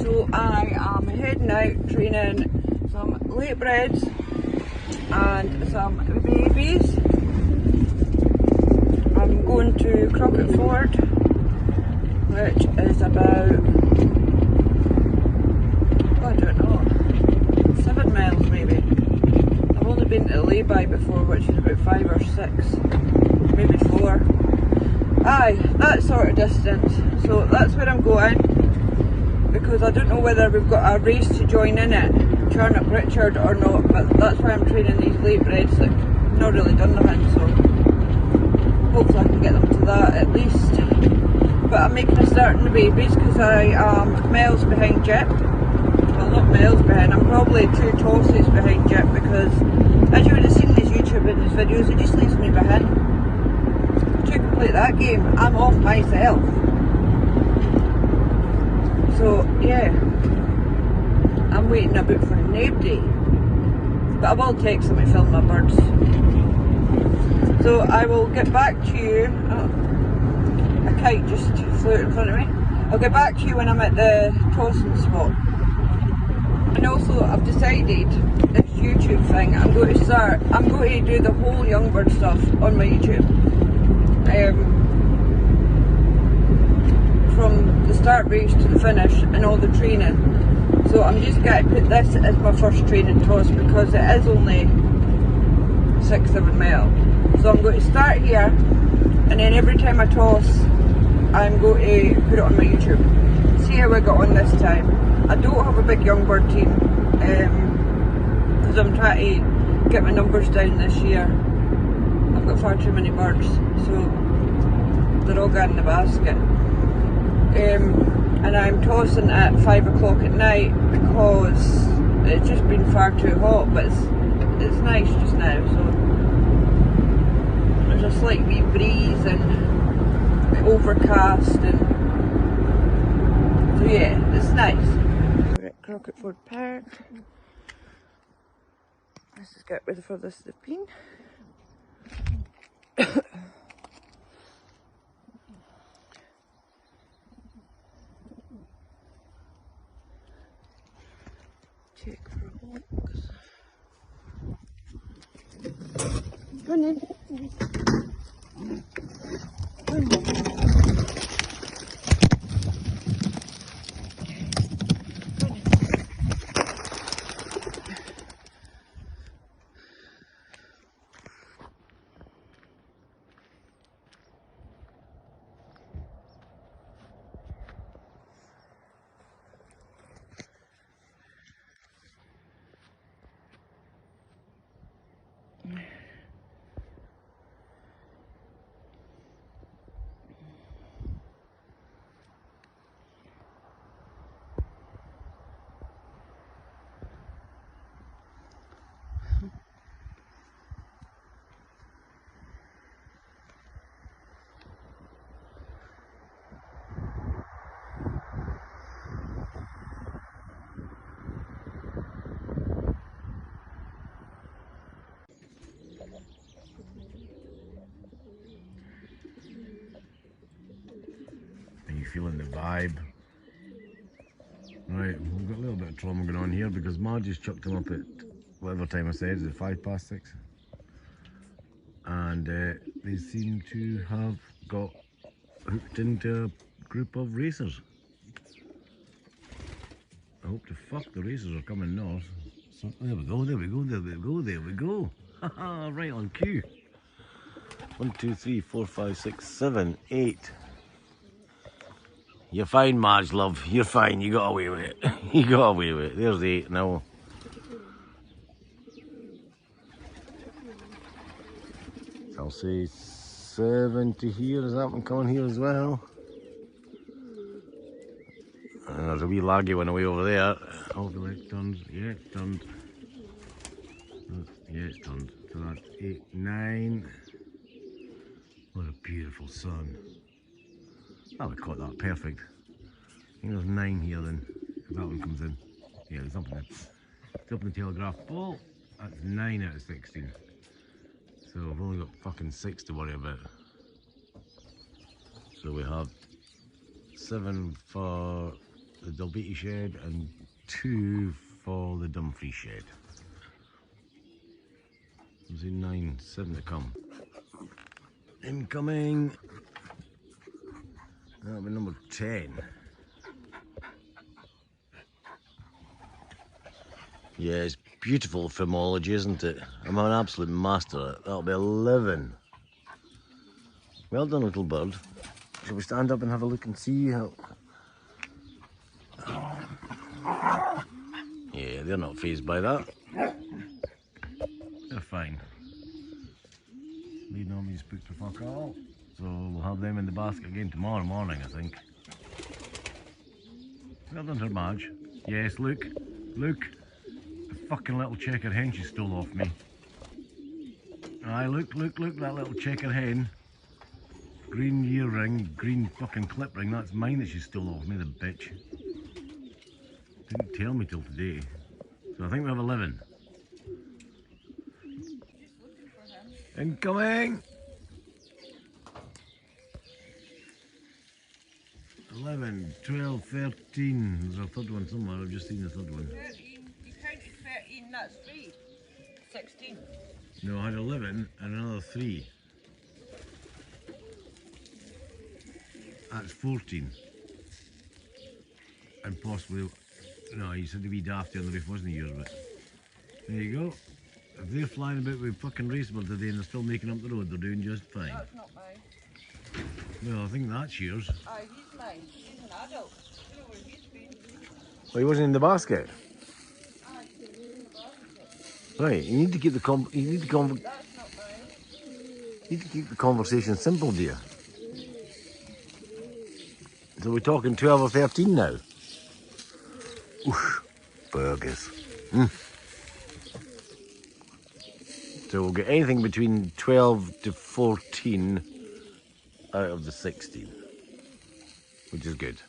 So I am heading out training some late breds and some babies. I'm going to Crockett Ford, which is about, I don't know, 7 miles maybe. I've only been to the lay-by before, which is about 5 or 6, maybe 4. Aye, that sort of distance. So that's where I'm going, because I don't know whether we've got a race to join in it, Charnock Richard or not, but that's why I'm training these late breds that I've not really done them in, so hopefully I can get them to that at least. But I'm making a start in the babies because I am miles behind Jip. Well, not miles behind, I'm probably 2 tosses behind Jip, because as you would have seen in his YouTube and his videos, he just leaves me behind. To complete that game, I'm off myself. So yeah, I'm waiting a bit for nobody, but I will take some to film my birds. So I will get back to you. Oh, a kite just flew in front of me. I'll get back to you when I'm at the tossing spot. And also I've decided this YouTube thing, I'm going to do the whole young bird stuff on my YouTube. From the start race to the finish and all the training. So I'm just going to put this as my first training toss because it is only 6-7 miles. So I'm going to start here, and then every time I toss I'm going to put it on my YouTube. See how I got on this time. I don't have a big young bird team because I'm trying to get my numbers down this year. I've got far too many birds, so they're all going in the basket. And I'm tossing at 5 o'clock at night because it's just been far too hot, but it's nice just now. So there's a slight wee breeze and overcast, and so yeah, it's nice. We're at Crockett Ford Park. Let's just get ready for this the pin. Take for walks. Go on in. Go on in. Are you feeling the vibe? Right, we've got a little bit of trauma going on here because Margie's chucked him up at whatever time I said, is it 6:05? And they seem to have got hooked into a group of racers. I hope the fuck the racers are coming north. So, there we go, there we go, there we go, there we go. Haha, right on cue. 1, 2, 3, 4, 5, 6, 7, 8. You're fine, Marge, love. You're fine. You got away with it. You got away with it. There's the 8 now. I'll say 70 here. Is that one coming here as well? And there's a wee laggy one away over there. Oh, the leg turned. Yeah, it's turned. Yeah, it's turned. So that's 8, 9. What a beautiful sun. Oh, we caught that perfect. I think there's 9 here then. If that one comes in. Yeah, there's something there. It's up in the Telegraph Ball. That's 9 out of 16. So I've only got fucking 6 to worry about. So we have 7 for the Dalbeattie shed and 2 for the Dumfries shed. Was in 9, 7 to come. Incoming. That'll be number 10. Yeah, it's beautiful phimology, isn't it? I'm an absolute master at it. That'll be 11. Well done, little bird. Shall we stand up and have a look and see how... Yeah, they're not fazed by that. They're fine. Leading on me spooked to fuck all. So we'll have them in the basket again tomorrow morning, I think. Well done, Her Madge. Yes, look. Look. The fucking little checker hen she stole off me. Aye, look, look, look, that little checker hen. Green ear ring, green fucking clip ring. That's mine that she stole off me, the bitch. Didn't tell me till today. So I think we have 11. Incoming! 11, 12, 13. There's a third one somewhere. I've just seen the third one. 13. You counted 13, that's 3. 16. No, I had 11 and another 3. That's 14. And possibly... No, you said to be dafty on the roof, wasn't he, yours? But there you go. If they're flying about with fucking racebird today and they're still making up the road, they're doing just fine. That's not mine. Well, I think that's yours. Aye, he's mine. He's an adult. I don't know where he's been. Well, he wasn't in the basket. Aye, he's in the basket. Right, you need to keep the That's not mine. you need to keep the conversation simple, dear. So we're talking 12 or 13 now. Oof, burgers. So we'll get anything between 12 to 14 out of the 16, which is good.